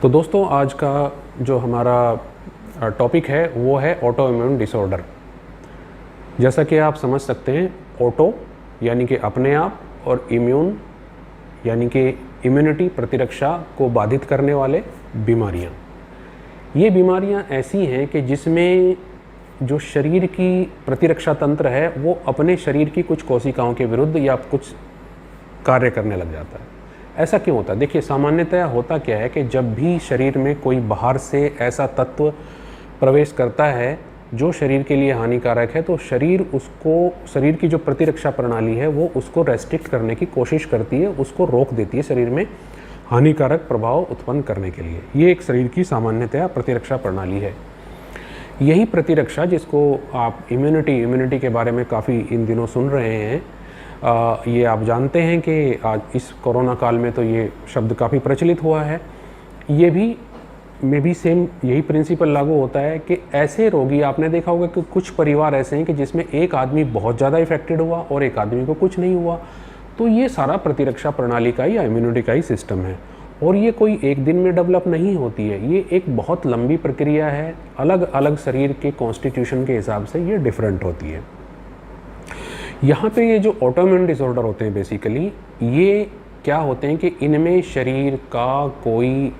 तो दोस्तों आज का जो हमारा टॉपिक है वो है ऑटो इम्यून डिसऑर्डर। जैसा कि आप समझ सकते हैं, ऑटो यानी कि अपने आप और इम्यून यानी कि इम्यूनिटी प्रतिरक्षा को बाधित करने वाले बीमारियां। ये बीमारियां ऐसी हैं कि जिसमें जो शरीर की प्रतिरक्षा तंत्र है वो अपने शरीर की कुछ कोशिकाओं के विरुद्ध या कुछ कार्य करने लग जाता है। ऐसा क्यों होता है? देखिए, सामान्यतः होता क्या है कि जब भी शरीर में कोई बाहर से ऐसा तत्व प्रवेश करता है जो शरीर के लिए हानिकारक है, तो शरीर की जो प्रतिरक्षा प्रणाली है वो उसको रेस्ट्रिक्ट करने की कोशिश करती है, उसको रोक देती है शरीर में हानिकारक प्रभाव उत्पन्न करने के लिए। ये एक शरीर की सामान्यतः प्रतिरक्षा प्रणाली है। यही प्रतिरक्षा, जिसको आप इम्यूनिटी के बारे में काफ़ी इन दिनों सुन रहे हैं, ये आप जानते हैं कि आज इस कोरोना काल में तो ये शब्द काफ़ी प्रचलित हुआ है। ये भी सेम यही प्रिंसिपल लागू होता है कि ऐसे रोगी, आपने देखा होगा कि कुछ परिवार ऐसे हैं कि जिसमें एक आदमी बहुत ज़्यादा इफेक्टेड हुआ और एक आदमी को कुछ नहीं हुआ। तो ये सारा प्रतिरक्षा प्रणाली का या इम्यूनिटी का ही सिस्टम है, और ये कोई एक दिन में डेवलप नहीं होती है। ये एक बहुत लंबी प्रक्रिया है। अलग अलग शरीर के कॉन्स्टिट्यूशन के हिसाब से ये डिफरेंट होती है। यहाँ पे ये जो ऑटोइम्यून डिसऑर्डर होते हैं, बेसिकली ये क्या होते हैं कि इनमें शरीर का कोई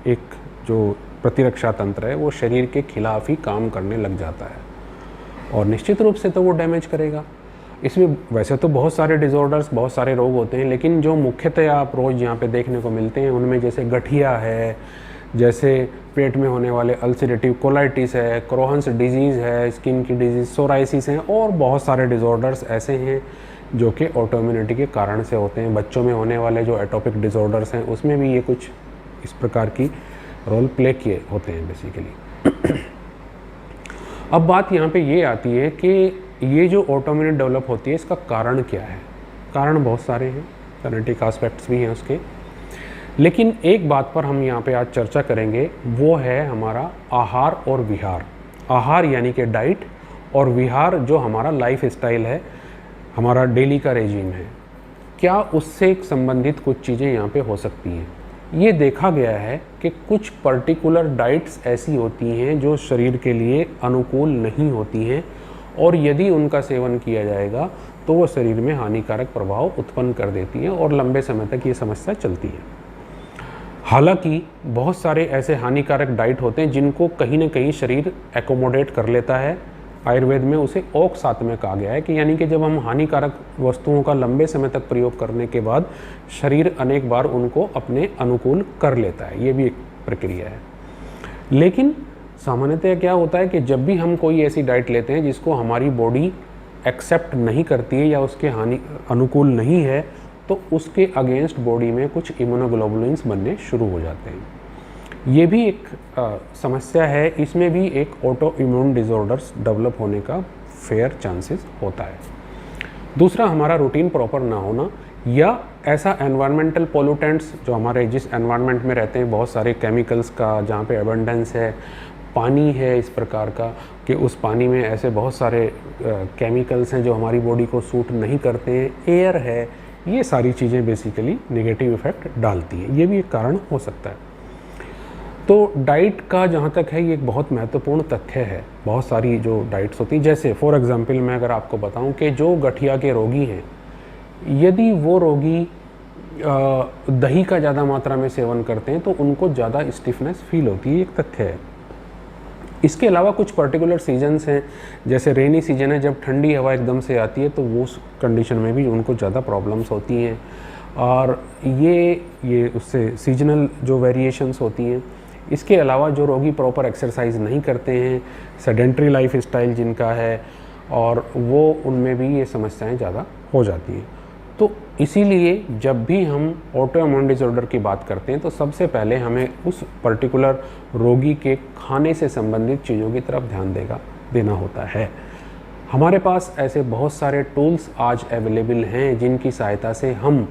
एक जो प्रतिरक्षा तंत्र है वो शरीर के खिलाफ ही काम करने लग जाता है, और निश्चित रूप से तो वो डैमेज करेगा। इसमें वैसे तो बहुत सारे डिसऑर्डर्स, बहुत सारे रोग होते हैं, लेकिन जो मुख्यतः आप रोज़ यहाँ पे देखने को मिलते हैं उनमें जैसे गठिया है, जैसे पेट में होने वाले अल्सरेटिव कोलाइटिस है, क्रोहन्स डिजीज़ है, स्किन की डिजीज़ सोराइसिस हैं, और बहुत सारे डिसऑर्डर्स ऐसे हैं जो कि ऑटोइम्यूनिटी के कारण से होते हैं। बच्चों में होने वाले जो एटोपिक डिसऑर्डर्स हैं उसमें भी ये कुछ इस प्रकार की रोल प्ले किए होते हैं बेसिकली। अब बात यहाँ पे ये आती है कि ये जो ऑटोइम्यूनिटी डेवलप होती है, इसका कारण क्या है? कारण बहुत सारे हैं, जेनेटिक एस्पेक्ट्स भी हैं उसके, लेकिन एक बात पर हम यहाँ पे आज चर्चा करेंगे, वो है हमारा आहार और विहार। आहार यानी कि डाइट, और विहार जो हमारा लाइफ स्टाइल है, हमारा डेली का रेजिम है, क्या उससे संबंधित कुछ चीज़ें यहाँ पे हो सकती हैं। ये देखा गया है कि कुछ पर्टिकुलर डाइट्स ऐसी होती हैं जो शरीर के लिए अनुकूल नहीं होती हैं, और यदि उनका सेवन किया जाएगा तो वो शरीर में हानिकारक प्रभाव उत्पन्न कर देती हैं और लंबे समय तक ये समस्या चलती है। हालांकि बहुत सारे ऐसे हानिकारक डाइट होते हैं जिनको कहीं ना कहीं शरीर एकोमोडेट कर लेता है। आयुर्वेद में उसे औक्सात में कहा गया है कि यानी कि जब हम हानिकारक वस्तुओं का लंबे समय तक प्रयोग करने के बाद शरीर अनेक बार उनको अपने अनुकूल कर लेता है। ये भी एक प्रक्रिया है। लेकिन सामान्यतः क्या होता है कि जब भी हम कोई ऐसी डाइट लेते हैं जिसको हमारी बॉडी एक्सेप्ट नहीं करती है या उसके अनुकूल नहीं है, तो उसके अगेंस्ट बॉडी में कुछ इम्यूनोग्लोबुलिन्स बनने शुरू हो जाते हैं। ये भी एक समस्या है। इसमें भी एक ऑटो इम्यून डिसऑर्डर्स डेवलप होने का फेयर चांसेस होता है। दूसरा, हमारा रूटीन प्रॉपर ना होना, या ऐसा एनवायरमेंटल पोल्यूटेंट्स जो हमारे जिस एनवायरनमेंट में रहते हैं, बहुत सारे केमिकल्स का जहाँ पे एबंडेंस है, पानी है इस प्रकार का कि उस पानी में ऐसे बहुत सारे केमिकल्स हैं जो हमारी बॉडी को सूट नहीं करते हैं, एयर है, ये सारी चीज़ें बेसिकली नेगेटिव इफेक्ट डालती हैं। ये भी एक कारण हो सकता है। तो डाइट का जहाँ तक है, ये एक बहुत महत्वपूर्ण तथ्य है। बहुत सारी जो डाइट्स होती हैं, जैसे फॉर एग्जांपल मैं अगर आपको बताऊं कि जो गठिया के रोगी हैं, यदि वो रोगी दही का ज़्यादा मात्रा में सेवन करते हैं तो उनको ज़्यादा स्टिफनेस फील होती है, एक तथ्य है। इसके अलावा कुछ पर्टिकुलर सीजन्स हैं, जैसे रेनी सीजन है, जब ठंडी हवा एकदम से आती है तो वो उस कंडीशन में भी उनको ज़्यादा प्रॉब्लम्स होती हैं, और ये उससे सीजनल जो वेरिएशंस होती हैं। इसके अलावा जो रोगी प्रॉपर एक्सरसाइज नहीं करते हैं, सेडेंट्री लाइफ स्टाइल जिनका है, और वो उनमें भी ये समस्याएं ज़्यादा हो जाती हैं। तो इसीलिए जब भी हम ऑटोइम्यून डिसऑर्डर की बात करते हैं तो सबसे पहले हमें उस पर्टिकुलर रोगी के खाने से संबंधित चीज़ों की तरफ ध्यान देना होता है। हमारे पास ऐसे बहुत सारे टूल्स आज अवेलेबल हैं जिनकी सहायता से हम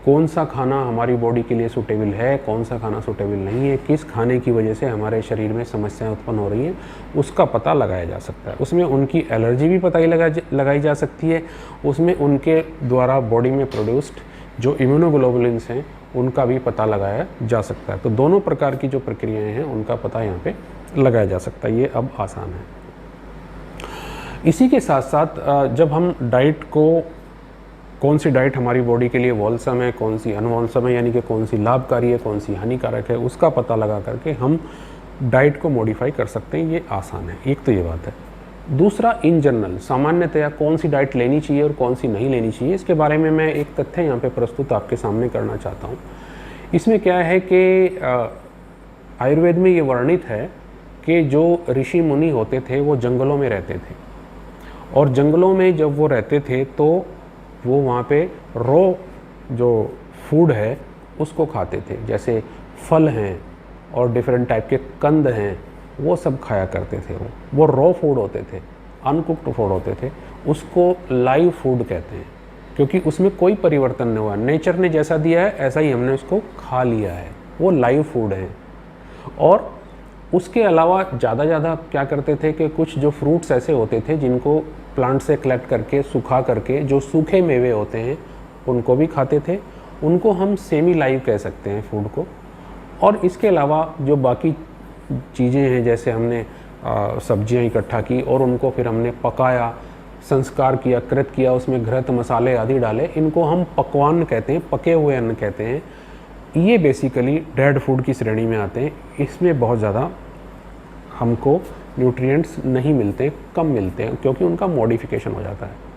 कौन सा खाना हमारी बॉडी के लिए सूटेबल है, कौन सा खाना सूटेबल नहीं है, किस खाने की वजह से हमारे शरीर में समस्याएं उत्पन्न हो रही हैं, उसका पता लगाया जा सकता है। उसमें उनकी एलर्जी भी पता ही लगाई जा सकती है। उसमें उनके द्वारा बॉडी में प्रोड्यूस्ड जो इम्यूनोग्लोबुलिन्स हैं उनका भी पता लगाया जा सकता है। तो दोनों प्रकार की जो प्रक्रियाएं हैं उनका पता यहाँ पे लगाया जा सकता है, ये अब आसान है। इसी के साथ साथ जब हम डाइट को, कौन सी डाइट हमारी बॉडी के लिए वॉलसम है, कौन सी अनवॉलसम है, यानी कि कौन सी लाभकारी है, कौन सी हानिकारक है, उसका पता लगा करके हम डाइट को मॉडिफाई कर सकते हैं, ये आसान है। एक तो ये बात है। दूसरा, इन जनरल सामान्यतया कौन सी डाइट लेनी चाहिए और कौन सी नहीं लेनी चाहिए, इसके बारे में मैं एक तथ्य यहाँ पे प्रस्तुत आपके सामने करना चाहता हूँ। इसमें क्या है कि आयुर्वेद में ये वर्णित है कि जो ऋषि मुनि होते थे वो जंगलों में रहते थे, और जंगलों में जब वो रहते थे तो वो वहाँ पे रॉ जो फूड है उसको खाते थे, जैसे फल हैं और डिफरेंट टाइप के कंद हैं, वो सब खाया करते थे। वो रॉ फूड होते थे, अनकुक्ड फूड होते थे, उसको लाइव फूड कहते हैं, क्योंकि उसमें कोई परिवर्तन नहीं हुआ, नेचर ने जैसा दिया है ऐसा ही हमने उसको खा लिया है, वो लाइव फूड है। और उसके अलावा ज़्यादा क्या करते थे कि कुछ जो फ्रूट्स ऐसे होते थे जिनको प्लांट से कलेक्ट करके सुखा करके जो सूखे मेवे होते हैं उनको भी खाते थे, उनको हम सेमी लाइव कह सकते हैं फूड को। और इसके अलावा जो बाकी चीज़ें हैं, जैसे हमने सब्जियां इकट्ठा की और उनको फिर हमने पकाया, संस्कार किया, कृत किया, उसमें घृत मसाले आदि डाले, इनको हम पकवान कहते हैं, पके हुए अन्न कहते हैं। ये बेसिकली डेड फूड की श्रेणी में आते हैं। इसमें बहुत ज़्यादा हमको न्यूट्रिएंट्स नहीं मिलते, कम मिलते हैं, क्योंकि उनका मॉडिफिकेशन हो जाता है।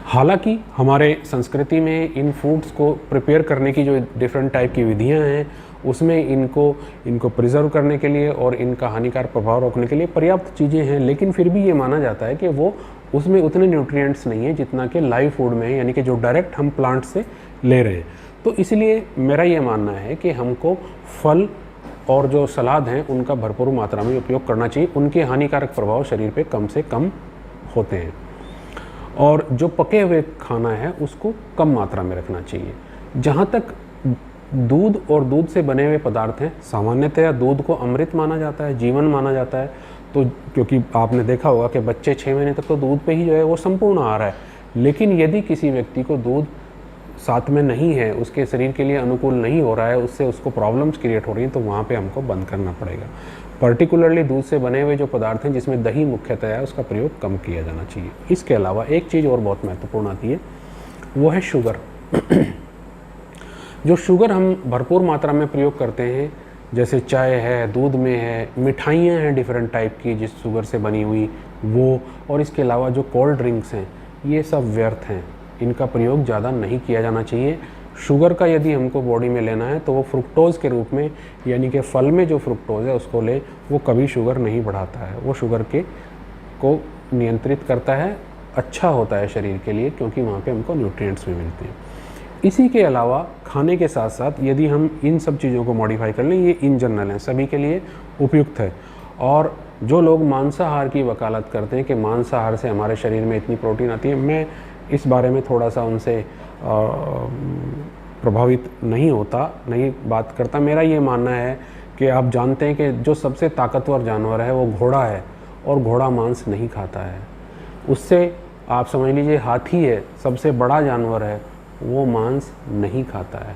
हालांकि हमारे संस्कृति में इन फूड्स को प्रिपेयर करने की जो डिफरेंट टाइप की विधियां हैं, उसमें इनको प्रिजर्व करने के लिए और इनका हानिकारक प्रभाव रोकने के लिए पर्याप्त चीज़ें हैं, लेकिन फिर भी ये माना जाता है कि वो उसमें उतने न्यूट्रिएंट्स नहीं है जितना कि लाइव फूड में है, यानी कि जो डायरेक्ट हम प्लांट से ले रहे हैं। तो इसलिए मेरा ये मानना है कि हमको फल और जो सलाद हैं उनका भरपूर मात्रा में उपयोग करना चाहिए, उनके हानिकारक प्रभाव शरीर पे कम से कम होते हैं। और जो पके हुए खाना है उसको कम मात्रा में रखना चाहिए। जहाँ तक दूध और दूध से बने हुए पदार्थ हैं, सामान्यतया दूध को अमृत माना जाता है, जीवन माना जाता है। तो क्योंकि आपने देखा होगा कि बच्चे 6 महीने तक तो दूध पे ही जो है वो संपूर्ण आहार है, लेकिन यदि किसी व्यक्ति को दूध साथ में नहीं है, उसके शरीर के लिए अनुकूल नहीं हो रहा है, उससे उसको प्रॉब्लम्स क्रिएट हो रही हैं, तो वहाँ पे हमको बंद करना पड़ेगा। पर्टिकुलरली दूध से बने हुए जो पदार्थ हैं जिसमें दही मुख्यतः है, उसका प्रयोग कम किया जाना चाहिए। इसके अलावा एक चीज़ और बहुत महत्वपूर्ण आती है, वो है शुगर। जो शुगर हम भरपूर मात्रा में प्रयोग करते हैं, जैसे चाय है, दूध में है, मिठाइयाँ हैं डिफरेंट टाइप की जिस शुगर से बनी हुई वो, और इसके अलावा जो कोल्ड ड्रिंक्स हैं, ये सब व्यर्थ हैं, इनका प्रयोग ज़्यादा नहीं किया जाना चाहिए। शुगर का यदि हमको बॉडी में लेना है तो वो फ्रुक्टोज़ के रूप में, यानी कि फल में जो फ्रुक्टोज़ है उसको ले, वो कभी शुगर नहीं बढ़ाता है, वो शुगर को नियंत्रित करता है, अच्छा होता है शरीर के लिए, क्योंकि वहाँ पे हमको न्यूट्रिएंट्स भी मिलते हैं। इसी के अलावा खाने के साथ साथ यदि हम इन सब चीज़ों को मॉडिफाई कर लें, ये इन जनरल हैं, सभी के लिए उपयुक्त है। और जो लोग मांसाहार की वकालत करते हैं कि मांसाहार से हमारे शरीर में इतनी प्रोटीन आती है, मैं इस बारे में थोड़ा सा उनसे प्रभावित नहीं बात करता। मेरा ये मानना है कि आप जानते हैं कि जो सबसे ताकतवर जानवर है वो घोड़ा है, और घोड़ा मांस नहीं खाता है। उससे आप समझ लीजिए हाथी है, सबसे बड़ा जानवर है, वो मांस नहीं खाता है।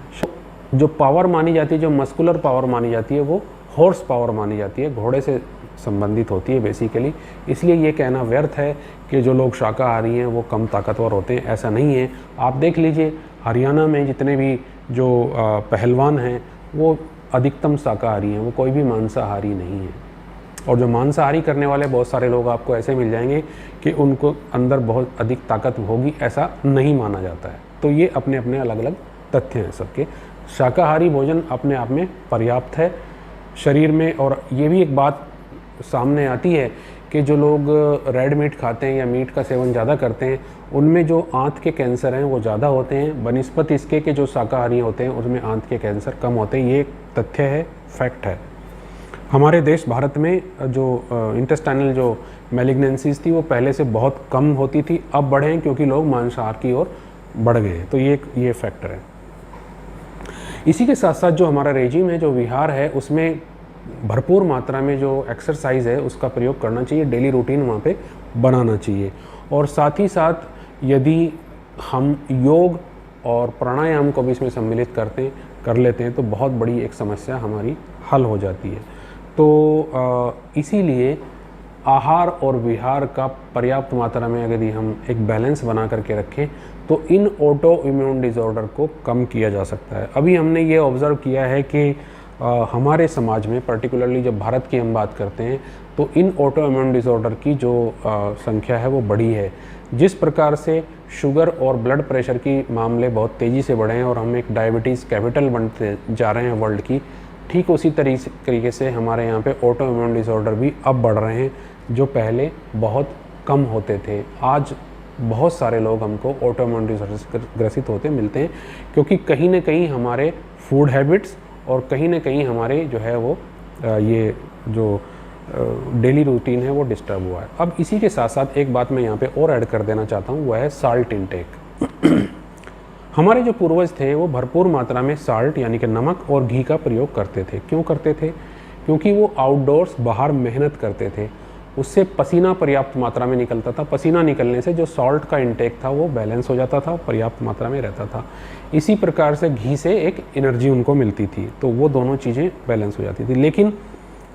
जो पावर मानी जाती है, जो मस्कुलर पावर मानी जाती है, वो हॉर्स पावर मानी जाती है, घोड़े से संबंधित होती है बेसिकली। इसलिए ये कहना व्यर्थ है कि जो लोग शाकाहारी हैं वो कम ताकतवर होते हैं, ऐसा नहीं है। आप देख लीजिए हरियाणा में जितने भी जो पहलवान हैं वो अधिकतम शाकाहारी हैं, वो कोई भी मांसाहारी नहीं है। और जो मांसाहारी करने वाले बहुत सारे लोग आपको ऐसे मिल जाएंगे कि उनको अंदर बहुत अधिक ताकत होगी, ऐसा नहीं माना जाता है। तो ये अपने अपने अलग अलग तथ्य हैं सबके। शाकाहारी भोजन अपने आप में पर्याप्त है शरीर में। और ये भी एक बात सामने आती है कि जो लोग रेड मीट खाते हैं या मीट का सेवन ज़्यादा करते हैं, उनमें जो आंत के कैंसर हैं वो ज़्यादा होते हैं बनिस्पत इसके कि जो शाकाहारी होते हैं उसमें आंत के कैंसर कम होते हैं। ये एक तथ्य है, फैक्ट है। हमारे देश भारत में जो इंटेस्टाइनल जो मैलिग्नेंसीज थी वो पहले से बहुत कम होती थी, अब बढ़े हैं क्योंकि लोग मांसाहार की ओर बढ़ गए हैं। तो ये फैक्टर है। इसी के साथ साथ जो हमारा रेजिम है, जो विहार है, उसमें भरपूर मात्रा में जो एक्सरसाइज है उसका प्रयोग करना चाहिए, डेली रूटीन वहाँ पे बनाना चाहिए। और साथ ही साथ यदि हम योग और प्राणायाम को भी इसमें सम्मिलित कर लेते हैं तो बहुत बड़ी एक समस्या हमारी हल हो जाती है। तो इसीलिए आहार और विहार का पर्याप्त मात्रा में यदि हम एक बैलेंस बना करके रखें तो इन ऑटो इम्यून डिसऑर्डर को कम किया जा सकता है। अभी हमने ये ऑब्ज़र्व किया है कि हमारे समाज में पर्टिकुलरली जब भारत की हम बात करते हैं तो इन ऑटो इम्यून डिसऑर्डर की जो संख्या है वो बढ़ी है। जिस प्रकार से शुगर और ब्लड प्रेशर की मामले बहुत तेज़ी से बढ़े हैं और हम एक डायबिटीज़ कैपिटल बनते जा रहे हैं वर्ल्ड की, ठीक उसी तरीके से हमारे यहाँ पे ऑटो इम्यून डिसऑर्डर भी अब बढ़ रहे हैं, जो पहले बहुत कम होते थे। आज बहुत सारे लोग हमको ऑटो इम्यून डिसऑर्डर से ग्रसित होते मिलते हैं, क्योंकि कहीं ना कहीं हमारे फूड हैबिट्स और कहीं ना कहीं हमारे जो है वो ये जो डेली रूटीन है वो डिस्टर्ब हुआ है। अब इसी के साथ साथ एक बात मैं यहाँ पे और ऐड कर देना चाहता हूँ, वह है साल्ट इनटेक। हमारे जो पूर्वज थे वो भरपूर मात्रा में साल्ट यानी कि नमक और घी का प्रयोग करते थे। क्यों करते थे? क्योंकि वो आउटडोर्स बाहर मेहनत करते थे, उससे पसीना पर्याप्त मात्रा में निकलता था। पसीना निकलने से जो सॉल्ट का इंटेक था वो बैलेंस हो जाता था, पर्याप्त मात्रा में रहता था। इसी प्रकार से घी से एक एनर्जी उनको मिलती थी, तो वो दोनों चीज़ें बैलेंस हो जाती थी। लेकिन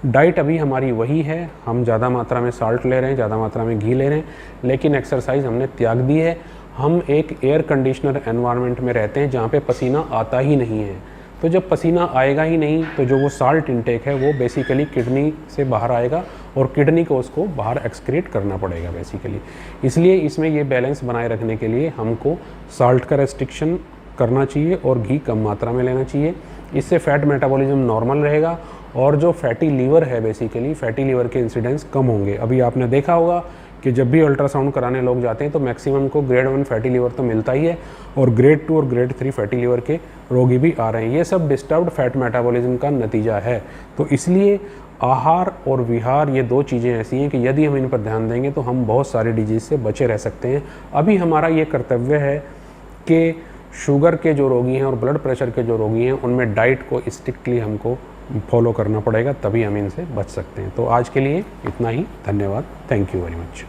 डाइट अभी हमारी वही है, हम ज़्यादा मात्रा में साल्ट ले रहे हैं, ज़्यादा मात्रा में घी ले रहे हैं, लेकिन एक्सरसाइज हमने त्याग दी है। हम एक एयर कंडीशनर एनवायरनमेंट में रहते हैं जहाँ पे पसीना आता ही नहीं है। तो जब पसीना आएगा ही नहीं तो जो वो साल्ट इंटेक है वो बेसिकली किडनी से बाहर आएगा और किडनी को उसको बाहर एक्सक्रीट करना पड़ेगा बेसिकली। इसलिए इसमें ये बैलेंस बनाए रखने के लिए हमको साल्ट का रेस्ट्रिक्शन करना चाहिए और घी कम मात्रा में लेना चाहिए। इससे फैट मेटाबॉलिज्म नॉर्मल रहेगा और जो फैटी लीवर है बेसिकली फैटी लीवर के इंसिडेंस कम होंगे। अभी आपने देखा होगा कि जब भी अल्ट्रासाउंड कराने लोग जाते हैं तो मैक्सिमम को ग्रेड 1 फैटी लीवर तो मिलता ही है और ग्रेड 2 और ग्रेड 3 फैटी लीवर के रोगी भी आ रहे हैं। ये सब डिस्टर्ब्ड फैट मेटाबॉलिज्म का नतीजा है। तो इसलिए आहार और विहार ये दो चीज़ें ऐसी हैं कि यदि हम इन पर ध्यान देंगे तो हम बहुत सारी डिजीज़ से बचे रह सकते हैं। अभी हमारा ये कर्तव्य है कि शुगर के जो रोगी हैं और ब्लड प्रेशर के जो रोगी हैं उनमें डाइट को स्ट्रिक्टली हमको फॉलो करना पड़ेगा, तभी हम इनसे बच सकते हैं। तो आज के लिए इतना ही। धन्यवाद। Thank you very much.